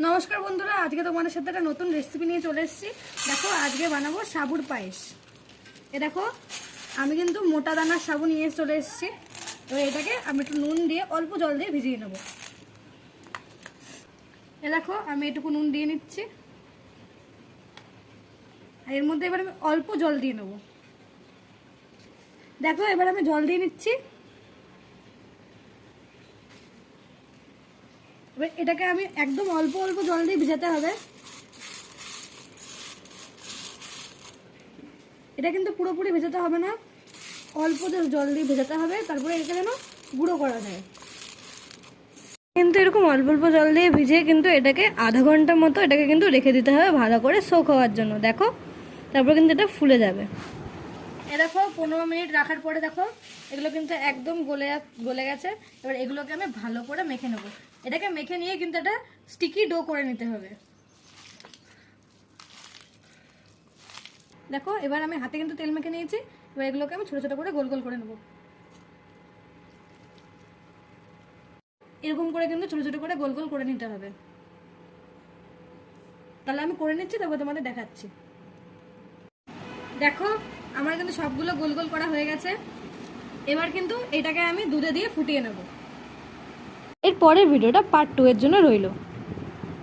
নমস্কার বন্ধুরা, আজকে তোমাদের সাথে একটা নতুন রেসিপি নিয়ে চলে এসেছি। দেখো, আজকে বানাবো সাবুর পায়েস। এ দেখো, আমি কিন্তু মোটা দানার সাবু নিয়ে চলে এসেছি। এবার এটাকে আমি একটু নুন দিয়ে অল্প জল দিয়ে ভিজিয়ে নেব। এ দেখো, আমি এটুকু নুন দিয়ে নিচ্ছি, আর এর মধ্যে এবার আমি অল্প জল দিয়ে নেব। দেখো, এবার আমি জল দিয়ে নিচ্ছি। এবার এটাকে আমি একদম অল্প অল্প জল দিয়ে ভিজাতে হবে। এটা কিন্তু পুরোপুরি ভেজাতে হবে না, অল্প জল দিয়ে ভেজাতে হবে, তারপরে এটা যেন গুঁড়ো করা যায়। কিন্তু এরকম অল্প অল্প জল দিয়ে ভিজিয়ে কিন্তু এটাকে আধা ঘন্টার মতো এটাকে কিন্তু রেখে দিতে হবে ভালো করে সোক হওয়ার জন্য। দেখো, তারপর কিন্তু এটা ফুলে যাবে। এ দেখো, 15 মিনিট রাখার পরে দেখো এগুলো কিন্তু একদম গলে গেছে। এবার এগুলোকে আমি ভালো করে মেখে নেবো। এটাকে মেখে নিয়ে কিন্তু একটা স্টিকি ডো করে নিতে হবে। দেখো, এবার আমি হাতে কিন্তু তেল মেখে নিয়েছি। এবার এগুলোকে আমি ছোট ছোট করে গোল গোল করে নেবো। এরকম করে কিন্তু ছোট ছোট করে গোল গোল করে নিতে হবে। তাহলে আমি করে নিচ্ছি, তারপর তোমাদের দেখাচ্ছি। দেখো, আমার কিন্তু সবগুলো গোল গোল করা হয়ে গেছে। এবার কিন্তু এটাকে আমি দুধে দিয়ে ফুটিয়ে নেব। এর পরের ভিডিওটা পার্ট 2 এর জন্য রইলো।